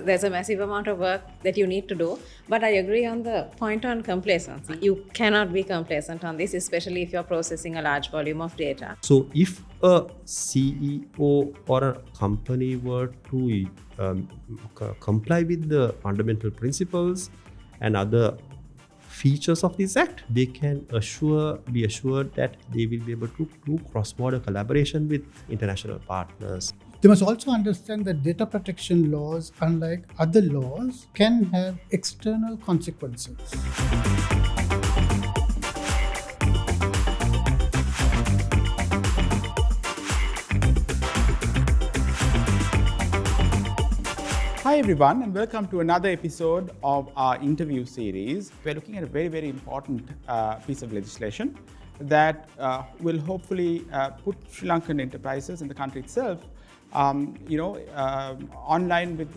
there's a massive amount of work that you need to do. But I agree on the point on complacency. You cannot be complacent on this, especially if you're processing a large volume of data. So if a CEO or a company were to comply with the fundamental principles and other features of this act, they can be assured that they will be able to do cross-border collaboration with international partners. They must also understand that data protection laws, unlike other laws, can have external consequences. Hi everyone, and welcome to another episode of our interview series. We're looking at a very, very important piece of legislation that will hopefully put Sri Lankan enterprises and the country itself, online with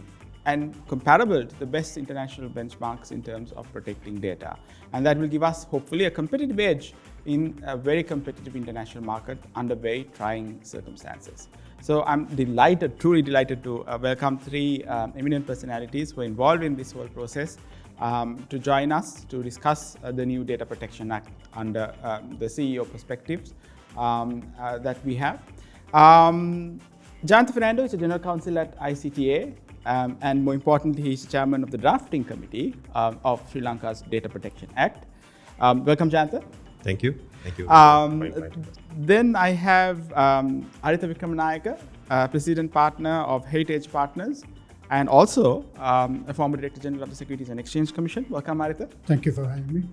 and comparable to the best international benchmarks in terms of protecting data. And that will give us hopefully a competitive edge in a very competitive international market under very trying circumstances. So I'm truly delighted to welcome three eminent personalities who are involved in this whole process to join us to discuss the new Data Protection Act under the CEO perspectives that we have. Jayantha Fernando is a General Counsel at ICTA, and more importantly, he's chairman of the drafting committee of Sri Lanka's Data Protection Act. Welcome, Jayantha. Thank you. Then I have Arittha Wikramanayake, President Partner of Heritage Partners, and also a former Director General of the Securities and Exchange Commission. Welcome, Arittha. Thank you for having me.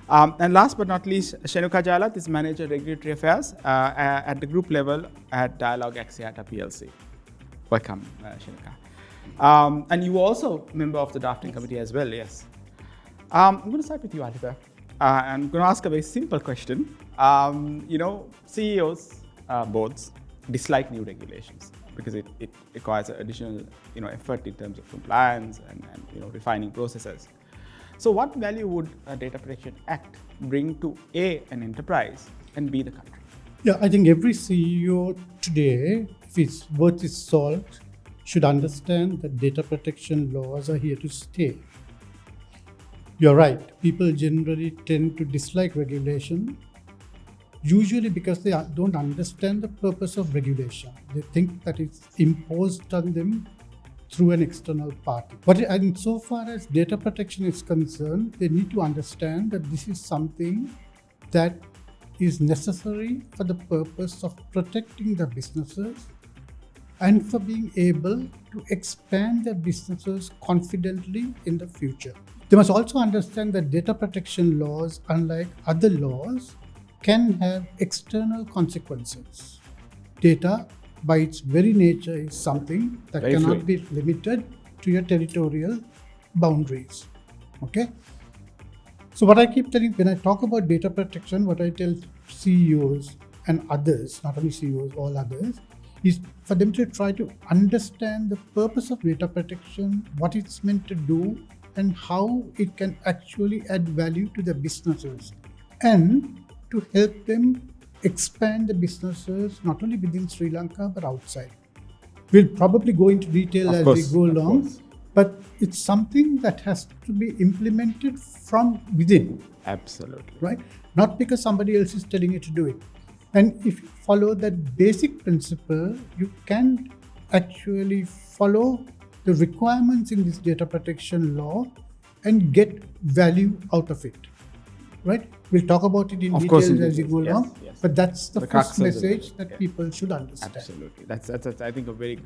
And last but not least, Shenuka Jayalath is Manager Regulatory Affairs at the group level at Dialogue Axiata PLC. Welcome, Shenuka. And you also member of the drafting committee as well, yes. I'm going to start with you, Arittha. I'm going to ask a very simple question. CEOs, boards dislike new regulations because it requires additional, effort in terms of compliance and refining processes. So what value would a Data Protection Act bring to an enterprise and B, the country? Yeah, I think every CEO today, if it's worth its salt, should understand that data protection laws are here to stay. You're right. People generally tend to dislike regulation, usually because they don't understand the purpose of regulation. They think that it's imposed on them through an external party. But so far as data protection is concerned, they need to understand that this is something that is necessary for the purpose of protecting the businesses and for being able to expand their businesses confidently in the future. They must also understand that data protection laws, unlike other laws, can have external consequences. Data, by its very nature, is something that cannot be limited to your territorial boundaries. Okay? So what I keep telling, when I talk about data protection, what I tell CEOs and others, not only CEOs, all others, is for them to try to understand the purpose of data protection, what it's meant to do, and how it can actually add value to their businesses, and to help them expand the businesses not only within Sri Lanka but outside. We'll probably go into detail as we go along, but it's something that has to be implemented from within. Absolutely. Right? Not because somebody else is telling you to do it. And if you follow that basic principle, you can actually follow the requirements in this data protection law and get value out of it. Right? We'll talk about it in detail as we go along, but that's the first message that people should understand. Absolutely. That's I think a very,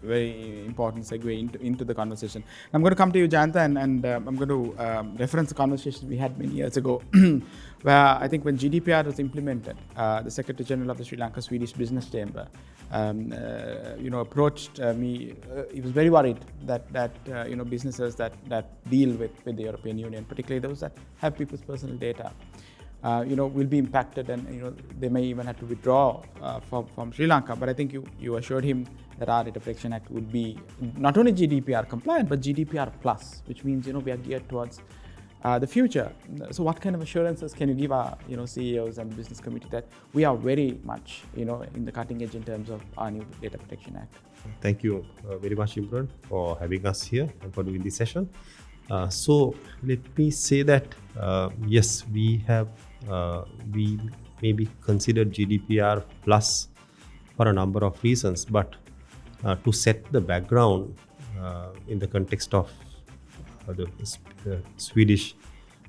very important segue into the conversation. I'm going to come to you, Jayantha, and I'm going to reference a conversation we had many years ago, where I think when GDPR was implemented, the Secretary General of the Sri Lanka Swedish Business Chamber, approached me. He was very worried that businesses that deal with the European Union, particularly those that have people's personal data, will be impacted, and they may even have to withdraw from Sri Lanka. But I think you assured him that our Data Protection Act would be not only GDPR compliant but GDPR plus, which means we are geared towards the future. So what kind of assurances can you give our CEOs and business community that we are very much in the cutting edge in terms of our new Data Protection Act? Thank you very much, Imran, for having us here and for doing this session. So let me say that yes, we maybe considered GDPR plus for a number of reasons, but to set the background in the context of the Swedish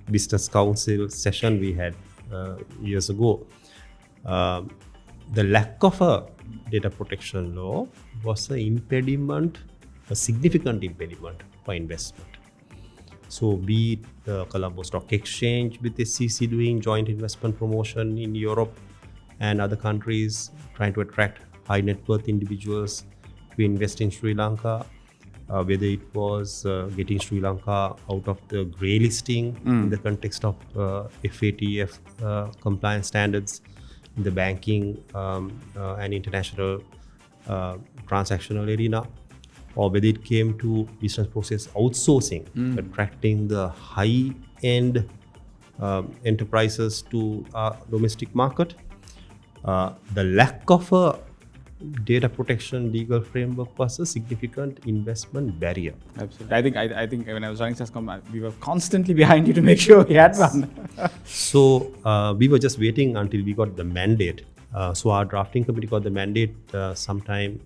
Business Council session we had years ago, the lack of a data protection law was a significant impediment for investment. So be it the Colombo Stock Exchange with the SEC doing joint investment promotion in Europe and other countries, trying to attract high net worth individuals to invest in Sri Lanka, whether it was getting Sri Lanka out of the grey listing in the context of FATF compliance standards in the banking and international transactional arena, or whether it came to business process outsourcing, attracting the high-end enterprises to our domestic market. The lack of a data protection legal framework was a significant investment barrier. Absolutely. I think when I was running Sascom, we were constantly behind you to make sure we had one. So we were just waiting until we got the mandate. So our drafting committee got the mandate sometime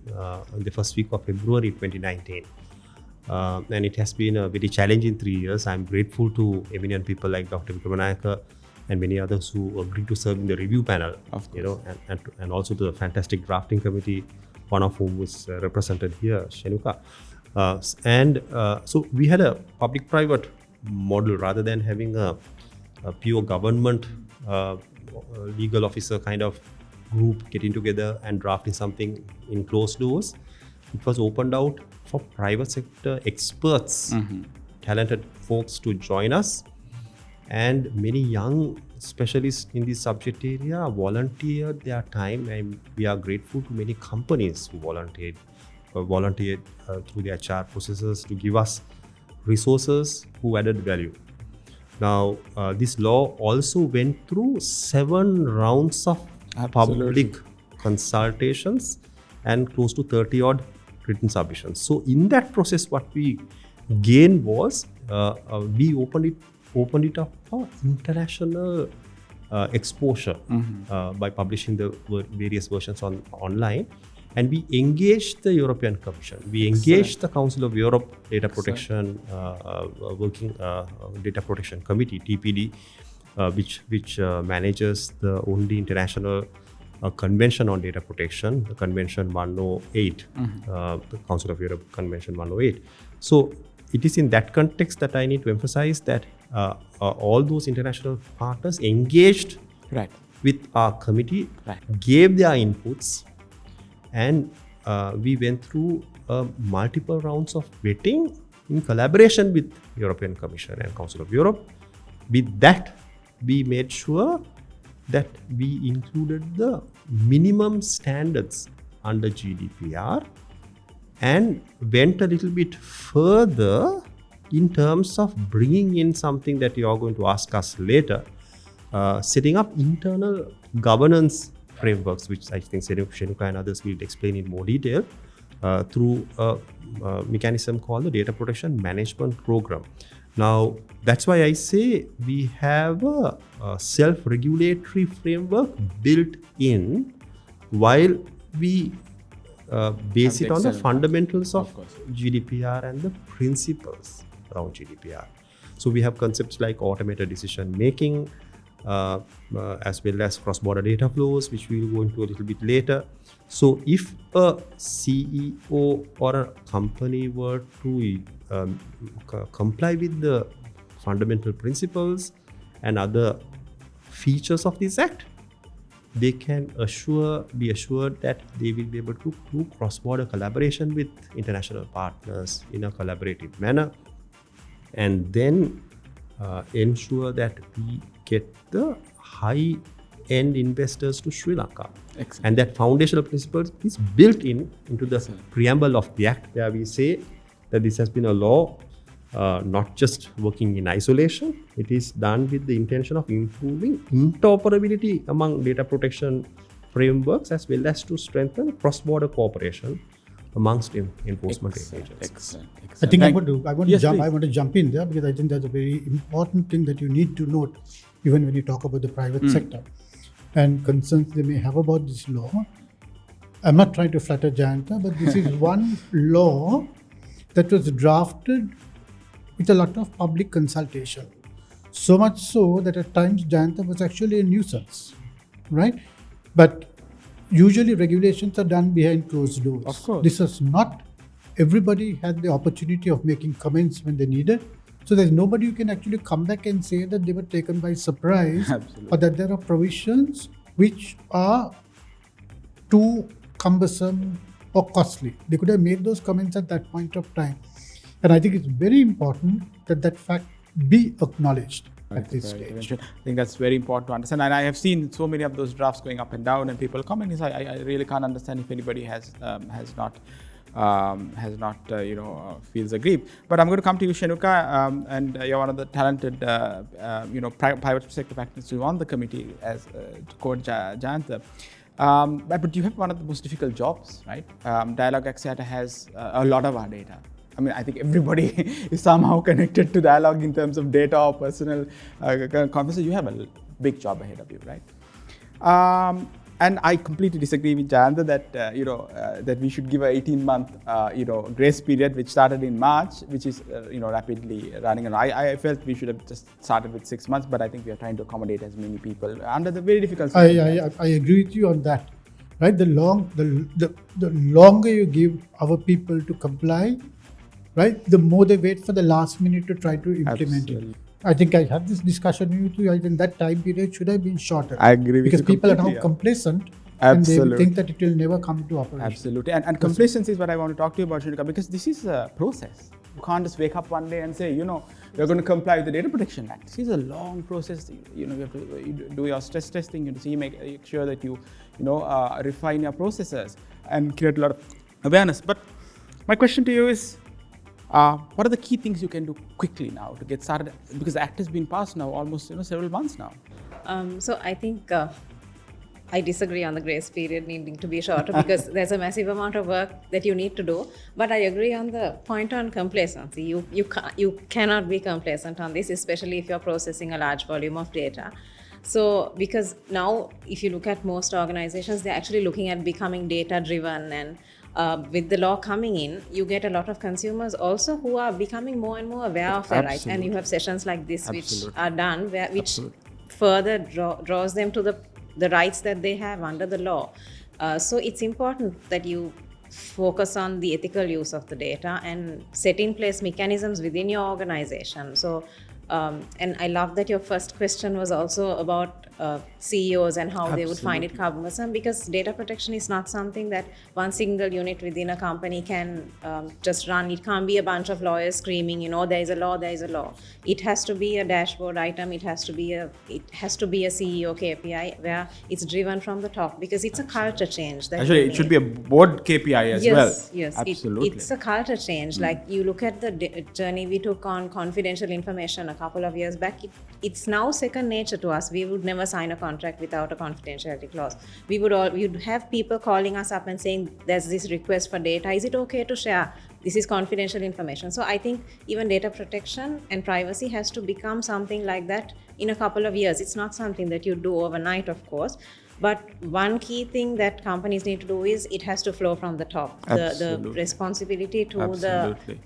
in the first week of February 2019. And it has been a very challenging 3 years. I'm grateful to eminent people like Dr. Wikramanayake and many others who agreed to serve in the review panel, and also to the fantastic drafting committee, one of whom was represented here, Shenuka. So we had a public-private model rather than having a pure government legal officer kind of group getting together and drafting something in closed doors. It was opened out for private sector experts, talented folks to join us. And many young specialists in this subject area volunteered their time, and we are grateful to many companies who volunteered through their HR processes to give us resources who added value. Now, this law also went through 7 rounds of public consultations and close to 30-odd written submissions. So, in that process, what we gained was we opened it up for international exposure by publishing the various versions online, and we engaged the European Commission. We engaged the Council of Europe Data Protection Working Data Protection Committee (TPD), which manages the only international convention on data protection, the Convention 108, the Council of Europe Convention 108. So it is in that context that I need to emphasize that all those international partners engaged with our committee, gave their inputs, and we went through multiple rounds of vetting in collaboration with European Commission and Council of Europe. With that, we made sure that we included the minimum standards under GDPR and went a little bit further in terms of bringing in something that you are going to ask us later, setting up internal governance frameworks, which I think Shenuka and others will explain in more detail, through a mechanism called the Data Protection Management Program. Now, that's why I say we have a self-regulatory framework built in while we base it on the fundamentals of GDPR and the principles around GDPR. So we have concepts like automated decision making, as well as cross-border data flows, which we will go into a little bit later. So if a CEO or a company were to comply with the fundamental principles and other features of this act, they can be assured that they will be able to do cross-border collaboration with international partners in a collaborative manner, and then ensure that we get the high-end investors to Sri Lanka. Excellent. And that foundational principle is built into the preamble of the Act, where we say that this has been a law not just working in isolation. It is done with the intention of improving interoperability among data protection frameworks, as well as to strengthen cross-border cooperation amongst enforcement Excellent, agencies. excellent. I think Thank- I want Yes, to jump. please. I want to jump in there because I think that's a very important thing that you need to note, even when you talk about the private sector and concerns they may have about this law. I'm not trying to flatter Jayantha, but this is one law that was drafted with a lot of public consultation. So much so that at times Jayantha was actually a nuisance, right? But usually regulations are done behind closed doors. Of course. This was not. Everybody had the opportunity of making comments when they needed. So there's nobody who can actually come back and say that they were taken by surprise Absolutely. or that there are provisions which are too cumbersome or costly. They could have made those comments at that point of time. And I think it's very important that that fact be acknowledged at this Very stage. good. I think that's very important to understand. And I have seen so many of those drafts going up and down, and people commenting. So I really can't understand if anybody has not feels aggrieved. But I'm going to come to you, Shenuka, and you're one of the talented private sector practitioners on the committee as to quote Jayantha. But you have one of the most difficult jobs, right? Dialogue Axiata has a lot of our data. I mean, I think everybody is somehow connected to Dialogue in terms of data or personal conversation. You have a big job ahead of you, right? And I completely disagree with Jayantha that that we should give a 18-month grace period, which started in March, which is rapidly running. And I felt we should have just started with 6 months, but I think we are trying to accommodate as many people under the very difficult circumstances. I agree with you on that. Right, the longer you give our people to comply, right, the more they wait for the last minute to try to implement Absolutely. it. I think I had this discussion with you. I think that time period should have been shorter. I agree with because you people are now completely, yeah. complacent and they Absolutely. think that it will never come to operation. Absolutely. And complacency is what I want to talk to you about, Shenuka, because this is a process. You can't just wake up one day and say, we're going to comply with the Data Protection Act. This is a long process. You have to do your stress testing. You have to make sure that you refine your processes and create a lot of awareness. But my question to you is, what are the key things you can do quickly now to get started? Because the act has been passed now almost several months now. So I think I disagree on the grace period needing to be shorter because there's a massive amount of work that you need to do. But I agree on the point on complacency. You cannot be complacent on this, especially if you're processing a large volume of data. So because now if you look at most organizations, they're actually looking at becoming data driven, and with the law coming in, you get a lot of consumers also who are becoming more and more aware of their rights. And you have sessions like this which are done, which further draws them to the rights that they have under the law. So it's important that you focus on the ethical use of the data and set in place mechanisms within your organization. So, and I love that your first question was also about CEOs and how they would find it cumbersome, because data protection is not something that one single unit within a company can just run. It can't be a bunch of lawyers screaming, there is a law, there is a law. It has to be a dashboard item. It has to be a CEO KPI where it's driven from the top, because it's a culture change. Actually, it should be a board KPI as well. Yes, absolutely. It's a culture change. Like you look at the journey we took on confidential information a couple of years back, it's now second nature to us. We would never sign a contract without a confidentiality clause. We'd have people calling us up and saying, there's this request for data. Is it okay to share? This is confidential information. So I think even data protection and privacy has to become something like that in a couple of years. It's not something that you do overnight, of course. But one key thing that companies need to do is it has to flow from the top. The responsibility to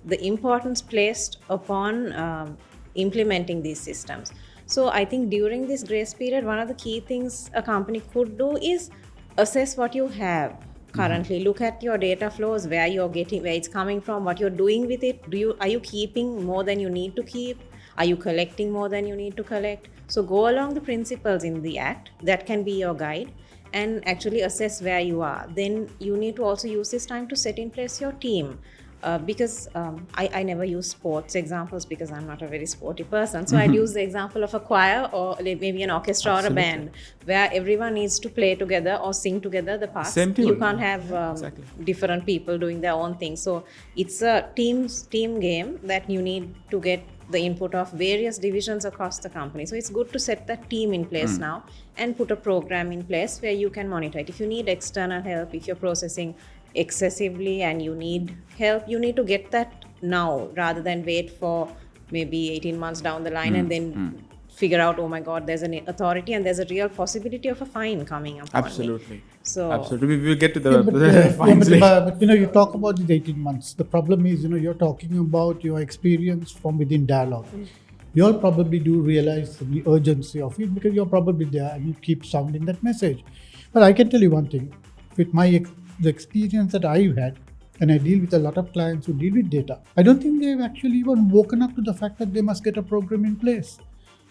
the importance placed upon implementing these systems. So I think during this grace period, one of the key things a company could do is assess what you have currently. Look at your data flows, where it's coming from, what you're doing with it. Are you keeping more than you need to keep? Are you collecting more than you need to collect? So go along the principles in the Act. That can be your guide, and actually assess where you are. Then you need to also use this time to set in place your team. Because I never use sports examples because I'm not a very sporty person. So I'd use the example of a choir or maybe an orchestra or a band where everyone needs to play together or sing together the parts. You can't have different people doing their own thing. So it's a team game that you need to get the input of various divisions across the company. So it's good to set that team in place now and put a program in place where you can monitor it. If you need external help, if you're processing excessively and you need help, you need to get that now rather than wait for maybe 18 months down the line and then figure out, oh my God, there's an authority and there's a real possibility of a fine coming up. Absolutely. So Absolutely. We will get to the, Yeah, but, the fines later. but you talk about these 18 months. The problem is, you're talking about your experience from within dialogue. You all probably do realize the urgency of it because you're probably there and you keep sounding that message. But I can tell you one thing, with the experience that I've had, and I deal with a lot of clients who deal with data, I don't think they've actually even woken up to the fact that they must get a program in place.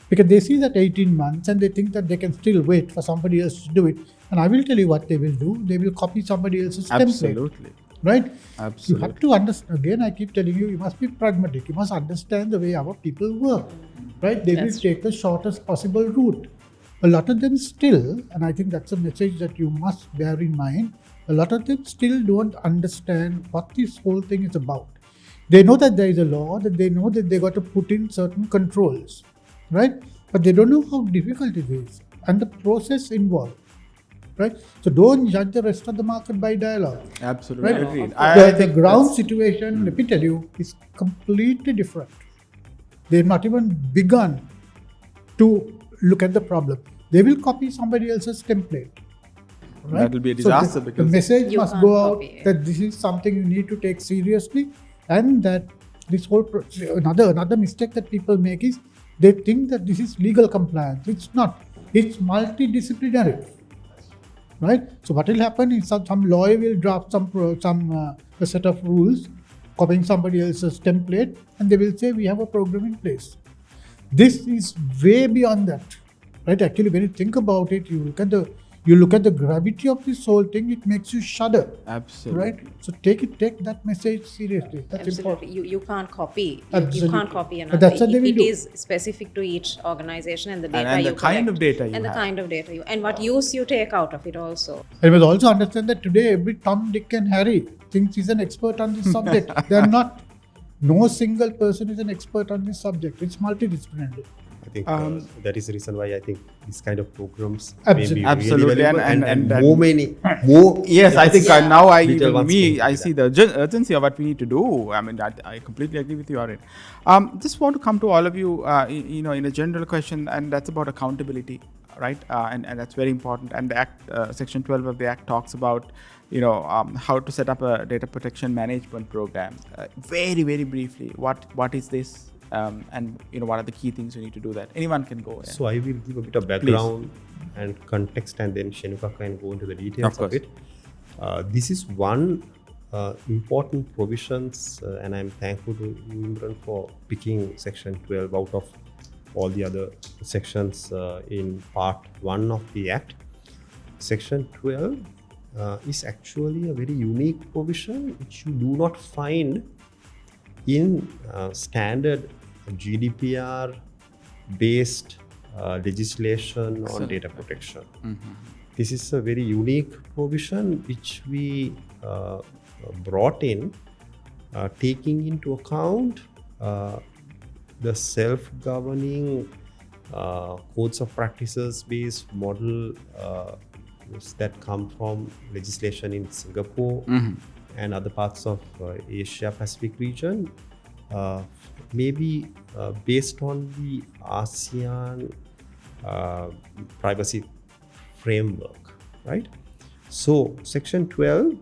Because they see that 18 months and they think that they can still wait for somebody else to do it. And I will tell you what they will do. They will copy somebody else's template. Absolutely. Right? Absolutely. You have to understand, again, I keep telling you, you must be pragmatic. You must understand the way our people work. Right? They will take the shortest possible route. A lot of them still, and I think that's a message that you must bear in mind, a lot of them still don't understand what this whole thing is about. They know that there is a law, that they know that they got to put in certain controls. Right? But they don't know how difficult it is and the process involved. Right? So don't judge the rest of the market by dialogue. Absolutely. Right? Agreed. The ground situation, let me tell you, is completely different. They've not even begun to look at the problem. They will copy somebody else's template. Right? That will be a disaster so because the message you must can't go out copy it. that this is something you need to take seriously, and that this whole another mistake that people make is they think that this is legal compliance. It's not. It's multidisciplinary. Right? So what will happen is some lawyer will draft a set of rules, copying somebody else's template, and they will say we have a program in place. This is way beyond that. Right? Actually, when you think about it, you look at the gravity of this whole thing, it makes you shudder. Absolutely. Right? So take that message seriously. That's absolutely, important. you can't copy. You Absolutely. can't copy But another. that's what they will It do. is specific to each organization and the data And you the kind of collect. data you and have. the kind of data and what use you take out of it also. I must also understand that today every Tom, Dick and Harry thinks he's an expert on this subject. They are not. No single person is an expert on this subject. It's multidisciplinary. I think that is the reason why I think this kind of programs Absolutely. may be Absolutely. really valuable And more. Yes, I think now detailed ones can do I that. see the urgency of what we need to do. I mean, I completely agree with you, Arit. Just want to come to all of you, in a general question, and that's about accountability, right? And that's very important. And the Act, Section 12 of the Act talks about, how to set up a data protection management program. Very, very briefly, what is this? And what are the key things you need to do that? Anyone can go. Yeah. So I will give a bit of background and context, and then Shenuka can go into the details of it. This is one important provisions, and I'm thankful to you, Imran, for picking Section 12 out of all the other sections in Part 1 of the Act. Section 12 is actually a very unique provision which you do not find in standard GDPR based legislation on data protection. This is a very unique provision which we brought in, taking into account the self-governing codes of practices based model that come from legislation in Singapore and other parts of Asia Pacific region, maybe based on the ASEAN privacy framework, right? So Section 12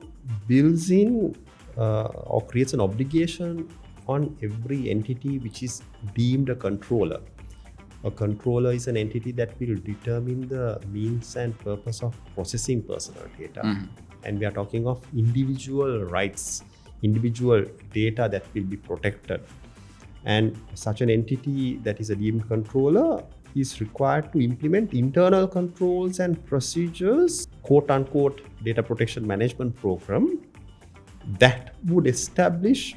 builds in or creates an obligation on every entity which is deemed a controller. A controller is an entity that will determine the means and purpose of processing personal data. And we are talking of individual rights, individual data that will be protected. And such an entity that is a deemed controller is required to implement internal controls and procedures, quote unquote, data protection management program that would establish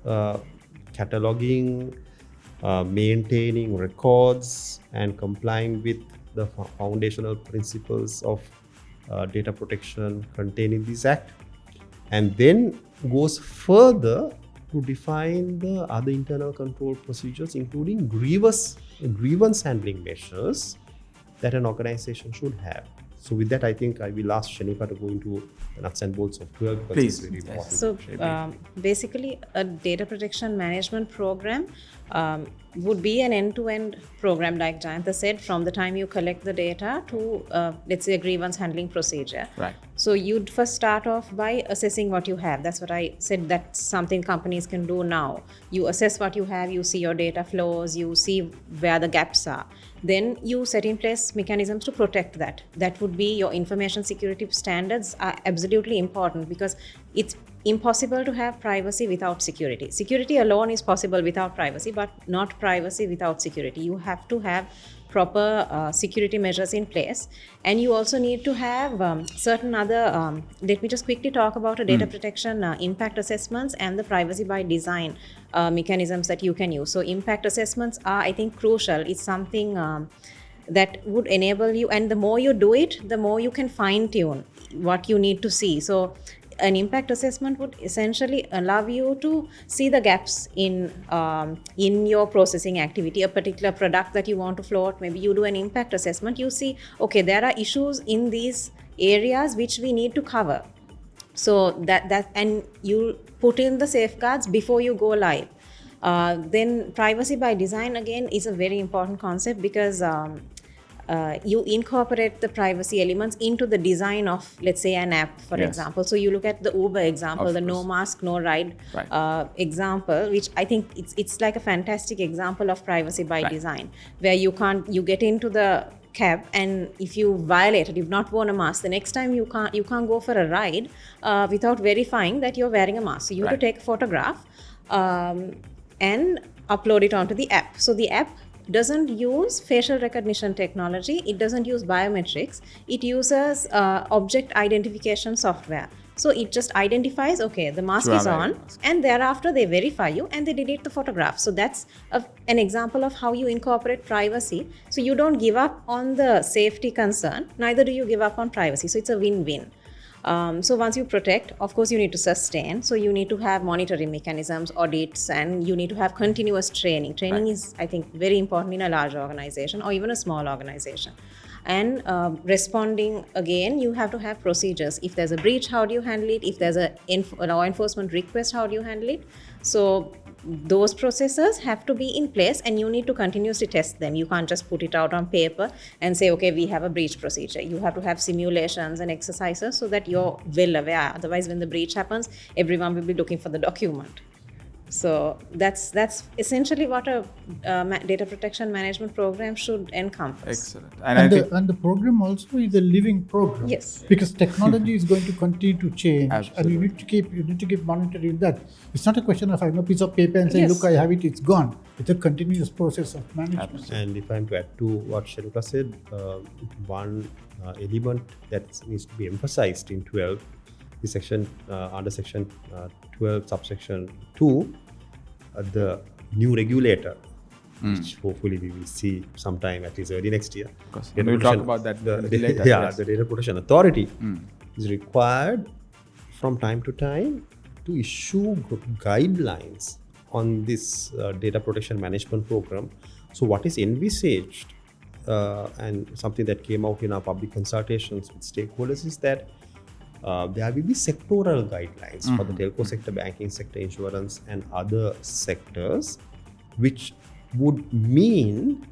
cataloging, maintaining records, and complying with the foundational principles of data protection contained in this Act, and then goes further to define the other internal control procedures, including grievance handling measures that an organization should have. So with that, I think I will ask Shenuka to go into the nuts and bolts of 12 because Please. it's very Yes. important. So basically, a data protection management program would be an end-to-end program, like Jayantha said, from the time you collect the data to, let's say, a grievance handling procedure. Right. So you'd first start off by assessing what you have. That's what I said. That's something companies can do now. You assess what you have, you see your data flows, you see where the gaps are. Then you set in place mechanisms to protect that. That would be your information security standards are absolutely important because it's impossible to have privacy without security. Security alone is possible without privacy, but not privacy without security. You have to have proper security measures in place, and you also need to have certain other let me just quickly talk about a data protection impact assessments and the privacy by design mechanisms that you can use. So impact assessments are, I think, crucial. It's something that would enable you, and the more you do it, the more you can fine tune what you need to see. So an impact assessment would essentially allow you to see the gaps in your processing activity. A particular product that you want to float, maybe you do an impact assessment, you see, okay, there are issues in these areas which we need to cover. So that and you put in the safeguards before you go live. Then privacy by design again is a very important concept because you incorporate the privacy elements into the design of, let's say, an app, for example. So you look at the Uber example, the no mask, no ride example, which I think it's like a fantastic example of privacy by design, where you get into the cab, and if you violate it, you've not worn a mask, the next time you can't go for a ride without verifying that you're wearing a mask. So you have to take a photograph and upload it onto the app. So the app doesn't use facial recognition technology, it doesn't use biometrics, it uses object identification software. So it just identifies, okay, the mask is on, and thereafter they verify you and they delete the photograph. So that's an example of how you incorporate privacy. So you don't give up on the safety concern, neither do you give up on privacy. So it's a win-win. So once you protect, of course, you need to sustain. So you need to have monitoring mechanisms, audits, and you need to have continuous training. Training is, I think, very important in a large organization or even a small organization. And responding, again, you have to have procedures. If there's a breach, how do you handle it? If there's a law enforcement request, how do you handle it? So those processes have to be in place, and you need to continuously test them. You can't just put it out on paper and say, okay, we have a breach procedure. You have to have simulations and exercises so that you're well aware. Otherwise, when the breach happens, everyone will be looking for the document. So that's essentially what a data protection management program should encompass. Excellent. And the program also is a living program. Yes. Because technology is going to continue to change. Absolutely. And you need to keep monitoring that. It's not a question of having a piece of paper and saying, look, I have it, it's gone. It's a continuous process of management. Absolutely. And if I'm to add to what Shenuka said, one element that needs to be emphasized in 12 is section under section 12 subsection 2, the new regulator, which hopefully we will see sometime at least early next year. Of course. We'll talk about that later. The Data Protection Authority is required from time to time to issue guidelines on this data protection management program. So what is envisaged and something that came out in our public consultations with stakeholders is that there will be sectoral guidelines for the telco sector, banking sector, insurance, and other sectors, which would mean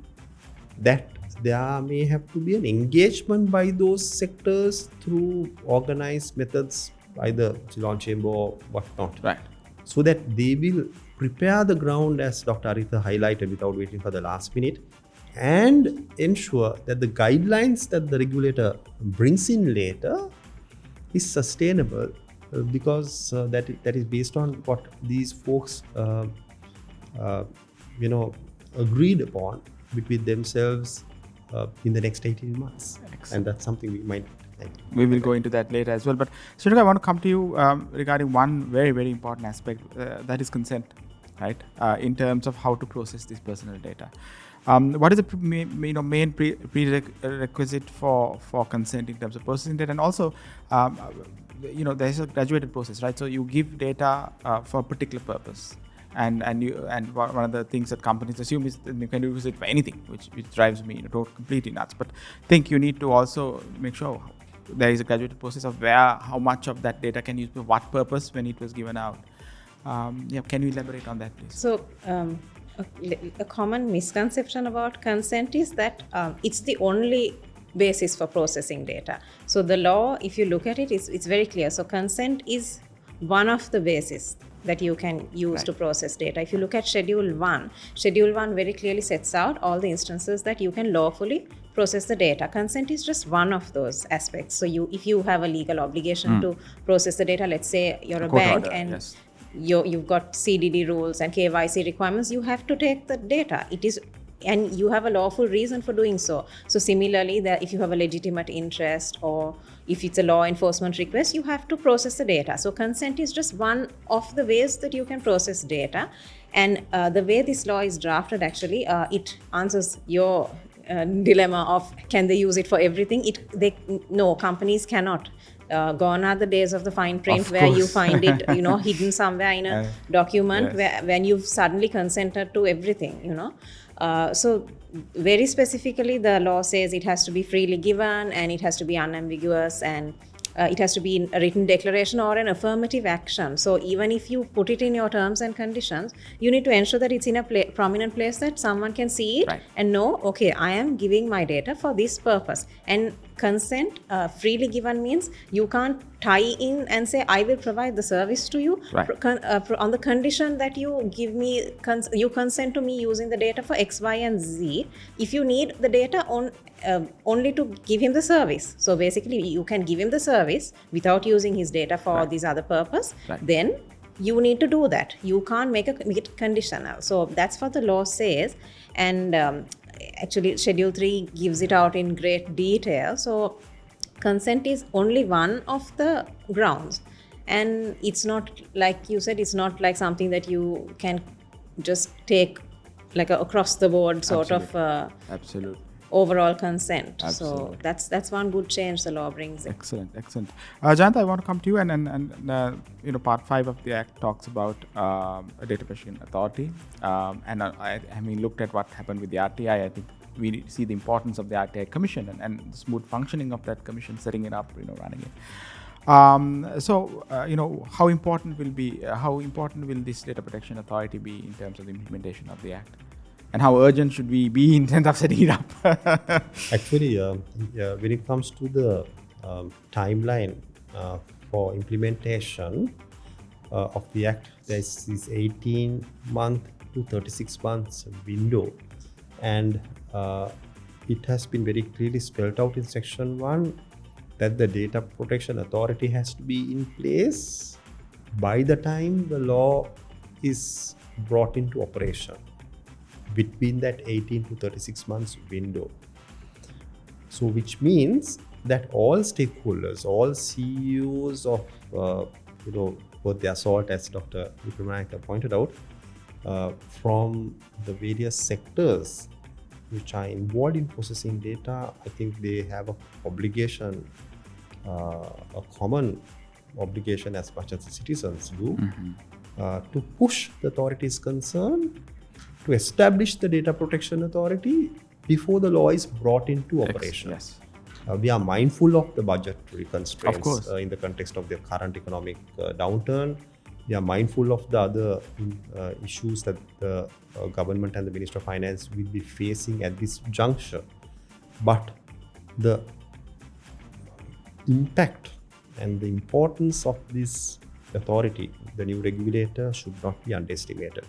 that there may have to be an engagement by those sectors through organized methods, either law chamber or whatnot. Right. So that they will prepare the ground, as Dr. Arittha highlighted, without waiting for the last minute, and ensure that the guidelines that the regulator brings in later is sustainable, because that is based on what these folks agreed upon between themselves in the next 18 months. Excellent. And that's something we will go into that later as well. But Shenuka, I want to come to you regarding one very, very important aspect, that is consent, right? In terms of how to process this personal data. What is the main prerequisite for consent in terms of processing data? And also, there's a graduated process, right? So you give data for a particular purpose. And one of the things that companies assume is that you can use it for anything, which drives me completely nuts. But I think you need to also make sure there is a graduated process of how much of that data can use for what purpose when it was given out. Can you elaborate on that, please? So, a common misconception about consent is that it's the only basis for processing data. So the law, if you look at it, it's very clear. So consent is one of the bases that you can use to process data. If you look at Schedule 1 very clearly sets out all the instances that you can lawfully process the data. Consent is just one of those aspects. So if you have a legal obligation to process the data, let's say you're a bank order, and yes. you've got CDD rules and KYC requirements, you have to take the data. And you have a lawful reason for doing so. So similarly, if you have a legitimate interest or if it's a law enforcement request, you have to process the data. So consent is just one of the ways that you can process data. And the way this law is drafted, actually, it answers your dilemma of can they use it for everything? No, companies cannot. Gone are the days of the fine print where you find it, hidden somewhere in a document when you've suddenly consented to everything, So very specifically, the law says it has to be freely given and it has to be unambiguous and it has to be in a written declaration or an affirmative action. So even if you put it in your terms and conditions, you need to ensure that it's in a prominent place that someone can see it and know, okay, I am giving my data for this purpose. And consent, freely given, means you can't tie in and say, I will provide the service to you on the condition that you give me, you consent to me using the data for X, Y, and Z. If you need the data only to give him the service. So basically, you can give him the service without using his data for this other purpose. Then you need to do that. You can't make it conditional. So that's what the law says. And actually, Schedule 3 gives it out in great detail. So consent is only one of the grounds. And it's not, like you said, it's not like something that you can just take like across the board sort of overall consent. Absolutely. So that's one good change the law brings in. Excellent. Jayantha, I want to come to you and part 5 of the Act talks about a data protection authority. And I looked at what happened with the RTI. I think we see the importance of the RTI Commission and the smooth functioning of that commission, setting it up, running it. How important will this data protection authority be in terms of the implementation of the Act? And how urgent should we be in terms of setting it up? Actually, when it comes to the timeline for implementation of the Act, there is this 18-month to 36 months window. And it has been very clearly spelled out in Section 1 that the Data Protection Authority has to be in place by the time the law is brought into operation, between that 18 to 36 months window. So which means that all stakeholders, all CEOs of, both the assault, as Dr. Wikramanayake pointed out, from the various sectors which are involved in processing data, I think they have an obligation, a common obligation as much as the citizens do, to push the authorities concerned to establish the Data Protection Authority before the law is brought into operation. Yes. We are mindful of the budgetary constraints of course. In the context of the current economic downturn. We are mindful of the other issues that the government and the Minister of Finance will be facing at this juncture. But the impact and the importance of this authority, the new regulator, should not be underestimated.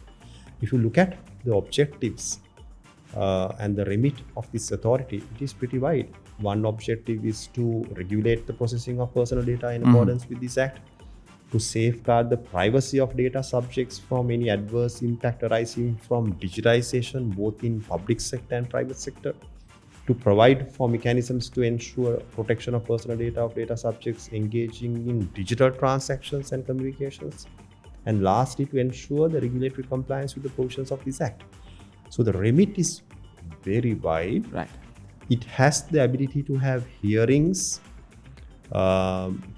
If you look at the objectives and the remit of this authority, it is pretty wide. One objective is to regulate the processing of personal data in accordance with this Act, to safeguard the privacy of data subjects from any adverse impact arising from digitization, both in public sector and private sector, to provide for mechanisms to ensure protection of personal data of data subjects engaging in digital transactions and communications, and lastly, to ensure the regulatory compliance with the provisions of this Act. So the remit is very wide. Right. It has the ability to have hearings,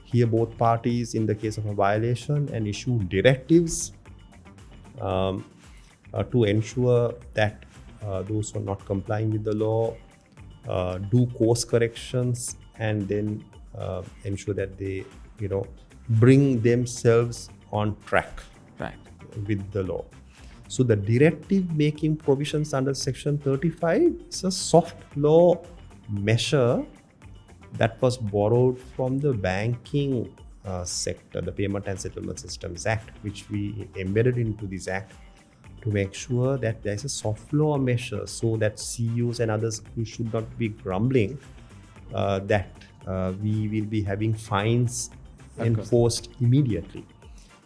hear both parties in the case of a violation, and issue directives to ensure that those who are not complying with the law do course corrections, and then ensure that they, bring themselves on track Right. with the law. So the directive making provisions under Section 35 is a soft law measure that was borrowed from the banking sector, the Payment and Settlement Systems Act, which we embedded into this act to make sure that there is a soft law measure, so that CEOs and others who should not be grumbling that we will be having fines enforced immediately.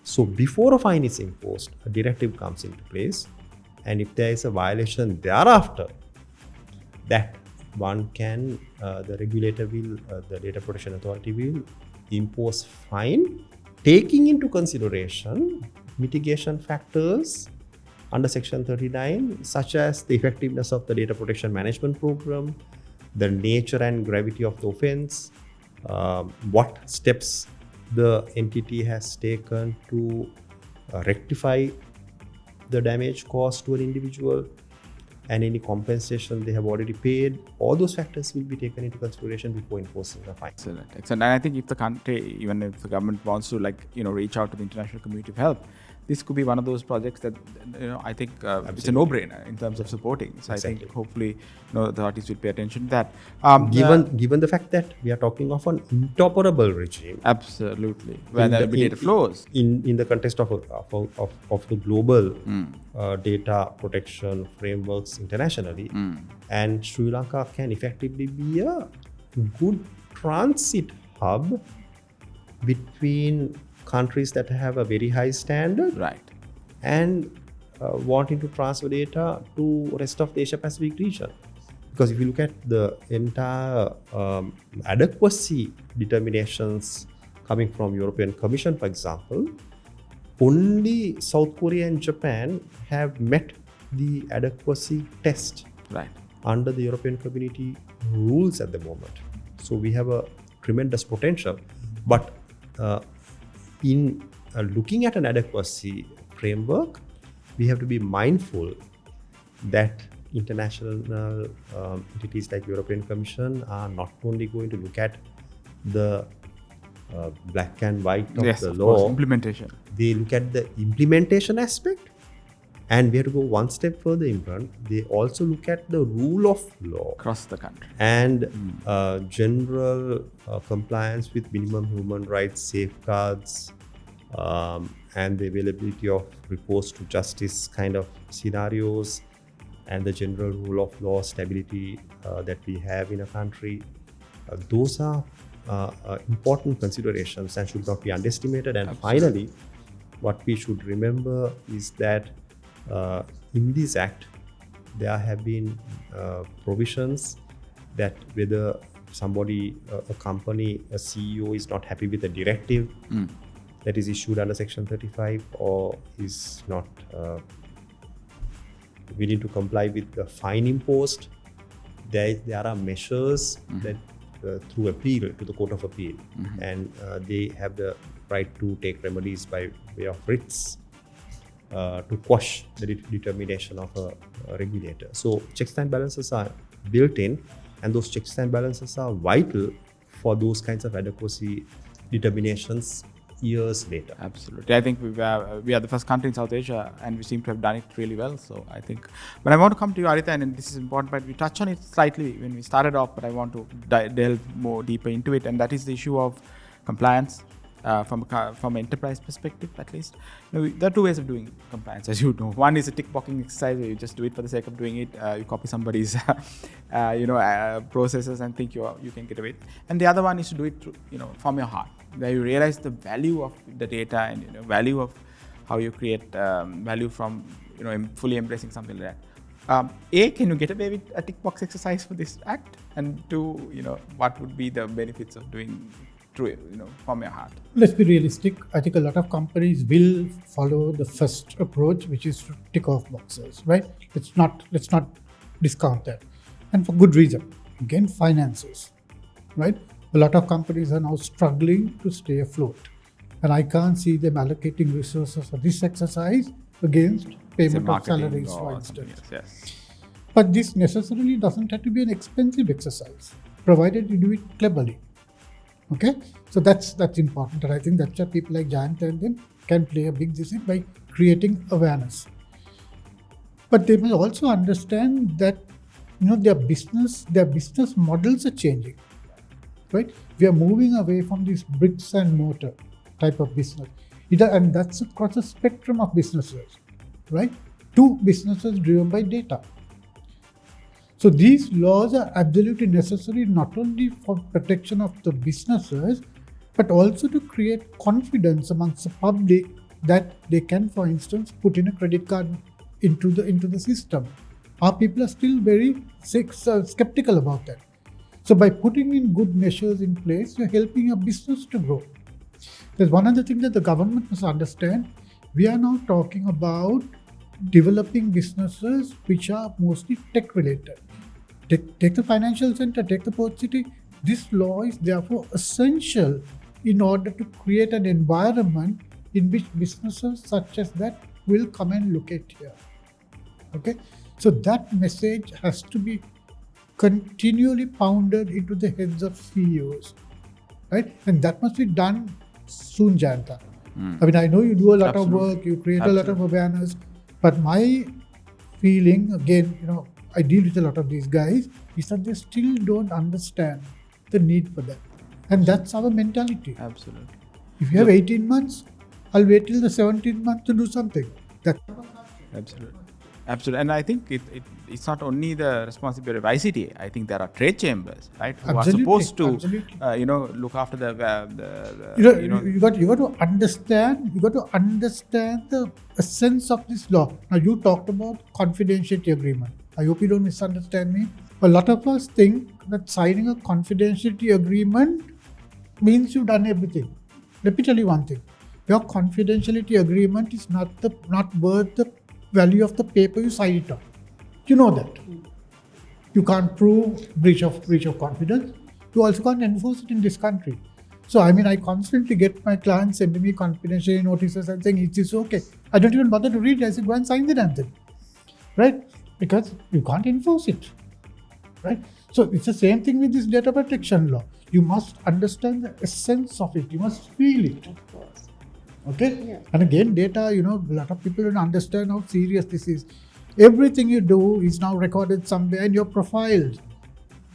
So before a fine is imposed, a directive comes into place, and if there is a violation thereafter, that one can, the regulator will, the Data Protection Authority will impose fine, taking into consideration mitigation factors under Section 39, such as the effectiveness of the data protection management program, the nature and gravity of the offense, what steps the entity has taken to rectify the damage caused to an individual, and any compensation they have already paid. All those factors will be taken into consideration before enforcing a fine. Excellent. And I think if the country, even if the government wants to reach out to the international community for help, this could be one of those projects that, I think it's a no-brainer in terms of supporting. So Exactly. I think hopefully, the authorities will pay attention to that. Given the fact that we are talking of an interoperable regime, Absolutely. Where there will be data flows. in the context of the global data protection frameworks internationally, and Sri Lanka can effectively be a good transit hub between countries that have a very high standard Right. and wanting to transfer data to rest of the Asia Pacific region. Because if you look at the entire adequacy determinations coming from European Commission, for example, only South Korea and Japan have met the adequacy test Right. under the European Community rules at the moment. So we have a tremendous potential. But in looking at an adequacy framework, we have to be mindful that international entities like European Commission are not only going to look at the black and white of Yes, the of law, course. Implementation. they look at the implementation aspect, and we have to go one step further, Imran. They also look at the rule of law Across the country. and general compliance with minimum human rights safeguards, and the availability of recourse to justice kind of scenarios, and the general rule of law stability that we have in a country. Those are important considerations and should not be underestimated. And finally, what we should remember is that in this act, there have been provisions that whether somebody, a company, a CEO is not happy with a directive that is issued under Section 35 or is not willing to comply with the fine imposed, there are measures that through appeal to the Court of Appeal, and they have the right to take remedies by way of writs to quash the determination of a regulator. So checks and balances are built in, and those checks and balances are vital for those kinds of adequacy determinations years later. Absolutely. I think we are the first country in South Asia, and we seem to have done it really well. So I think, but I want to come to you, Arittha, and this is important, but we touched on it slightly when we started off, but I want to delve more deeper into it, and that is the issue of compliance from an enterprise perspective, at least. There are two ways of doing compliance, as you know. One is a tick-boxing exercise where you just do it for the sake of doing it. You copy somebody's processes and think you can get away. And the other one is to do it from your heart, where you realize the value of the data and value of how you create value from fully embracing something like that. A, can you get away with a tick box exercise for this act? And two, what would be the benefits of doing from your heart? Let's be realistic. I think a lot of companies will follow the first approach, which is to tick off boxes, right? Let's not discount that, and for good reason. Again, finances, right? A lot of companies are now struggling to stay afloat, and I can't see them allocating resources for this exercise against It's a payment of marketing salaries, law for or something instance. else, yes. But this necessarily doesn't have to be an expensive exercise, provided you do it cleverly. Okay, so that's important, and I think that's why people like Jayantha and them can play a big decision by creating awareness. But they must also understand that their business models are changing. Right, we are moving away from this bricks and mortar type of business, and that's across a spectrum of businesses, right? To businesses driven by data. So these laws are absolutely necessary not only for protection of the businesses, but also to create confidence amongst the public that they can, for instance, put in a credit card into the system. Our people are still very skeptical about that. So by putting in good measures in place, you're helping your business to grow. There's one other thing that the government must understand. We are now talking about developing businesses which are mostly tech related. Take the financial center, take the port city. This law is therefore essential in order to create an environment in which businesses such as that will come and locate here. Okay, so that message has to be continually pounded into the heads of CEOs, right? And that must be done soon, Jayantha. I mean, I know you do a lot of work, you create a lot of awareness, but my feeling, again, I deal with a lot of these guys, is that they still don't understand the need for that. And that's our mentality. Absolutely. If you have 18 months, I'll wait till the 17th month to do something. That's Absolutely. Absolutely. And I think it's not only the responsibility of ICTA. I think there are trade chambers, right, who Absolutely, are supposed to, absolutely. look after the you got to understand the essence of this law. Now, you talked about confidentiality agreement. I hope you don't misunderstand me. A lot of us think that signing a confidentiality agreement means you've done everything. Let me tell you one thing. Your confidentiality agreement is not worth the value of the paper you sign it on. You know that. You can't prove breach of confidence. You also can't enforce it in this country. So, I mean, I constantly get my clients sending me confidentiality notices and saying, it is okay. I don't even bother to read it. I say, go and sign the damn thing. Right? Because you can't enforce it. Right? So, it's the same thing with this data protection law. You must understand the essence of it. You must feel it. Of course. Okay? Yeah. And again, data, a lot of people don't understand how serious this is. Everything you do is now recorded somewhere and you're profiled.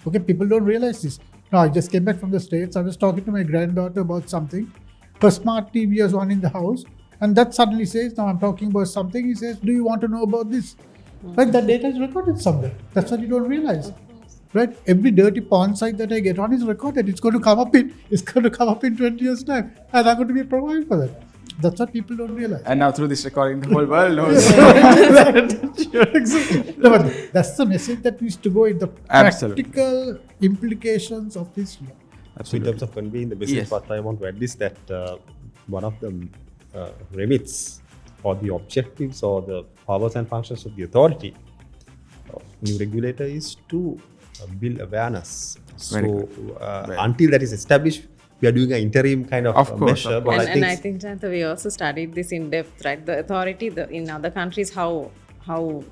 Okay? People don't realize this. Now, I just came back from the States. I was talking to my granddaughter about something. Her smart TV was on in the house. And that suddenly says, now I'm talking about something. He says, do you want to know about this? Right? That data is recorded somewhere. That's what you don't realize. Right? Every dirty porn site that I get on is recorded. It's going to come up in 20 years' time. And I'm going to be provided for that. That's what people don't realize. And now through this recording, the whole world knows. Exactly. No, but that's the message that needs to go in the practical implications of this law. So in terms of conveying the message, Yes. what I want to add is that one of the remits or the objectives or the powers and functions of the authority of new regulator is to build awareness. Very So good. until that is established, we are doing an interim kind of, Of course, measure. of But course. And I think, Jayantha, we also studied this in depth, right? The authority in other countries, how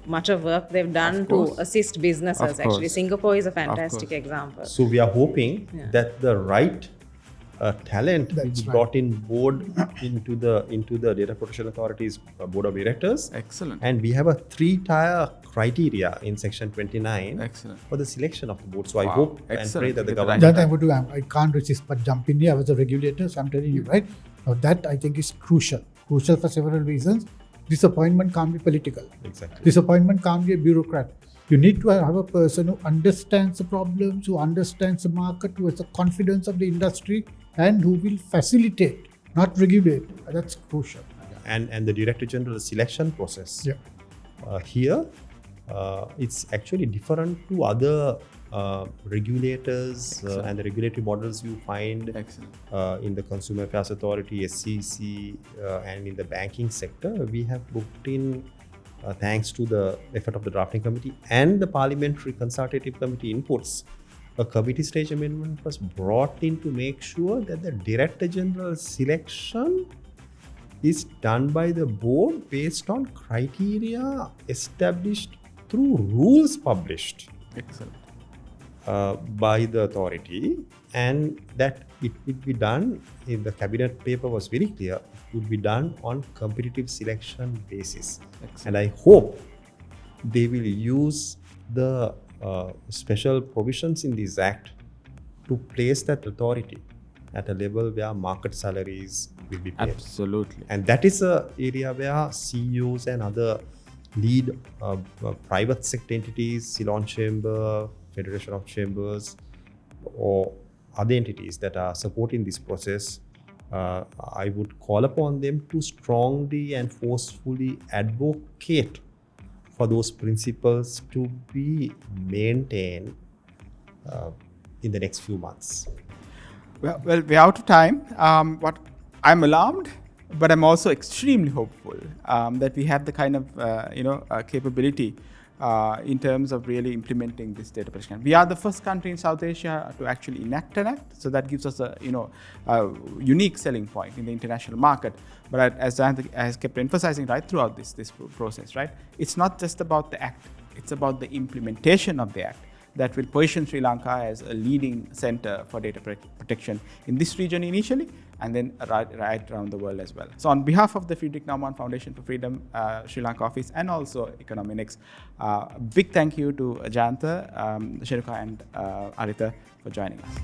much of work they've done Of to course. assist businesses. Of Actually, course. Singapore is a fantastic course. example. So we are hoping that the right talent will be That's right. brought in board into the Data Protection Authority's board of directors. Excellent. And we have a 3-tier criteria in section 29 Excellent. for the selection of the board. So I Wow. hope and pray Excellent. that the Get the right government That I can't resist but jump in here. I was a regulator, so I'm telling you, right? Now that I think is crucial. Crucial for several reasons. Disappointment can't be political. exactly. Disappointment can't be a bureaucrat. You need to have a person who understands the problems, who understands the market, who has the confidence of the industry, and who will facilitate, not regulate. That's crucial. And the Director General selection process. Yeah. Here, it's actually different to other regulators and the regulatory models you find Excellent. in the Consumer Affairs Authority, SEC, and in the banking sector. We have booked in, thanks to the effort of the drafting committee and the parliamentary consultative committee inputs, a committee stage amendment was brought in to make sure that the Director General selection is done by the board based on criteria established through rules published Excellent. by the authority, and that it will be done in the cabinet paper was very clear, it would be done on competitive selection basis. Excellent. And I hope they will use the special provisions in this act to place that authority at a level where market salaries will be paid. Absolutely. And that is an area where CEOs and other lead private sector entities, Ceylon Chamber, Federation of Chambers, or other entities that are supporting this process, I would call upon them to strongly and forcefully advocate for those principles to be maintained in the next few months. Well, we're out of time. What I'm alarmed, but I'm also extremely hopeful that we have the kind of capability in terms of really implementing this data protection. We are the first country in South Asia to actually enact an act, so that gives us a unique selling point in the international market. But as Jayantha has kept emphasizing right throughout this process, right, it's not just about the act; it's about the implementation of the act that will position Sri Lanka as a leading center for data protection in this region initially, and then right around the world as well. So on behalf of the Friedrich Naumann Foundation for Freedom Sri Lanka office and also Econominex, big thank you to Jayantha, Shenuka and Arittha for joining us.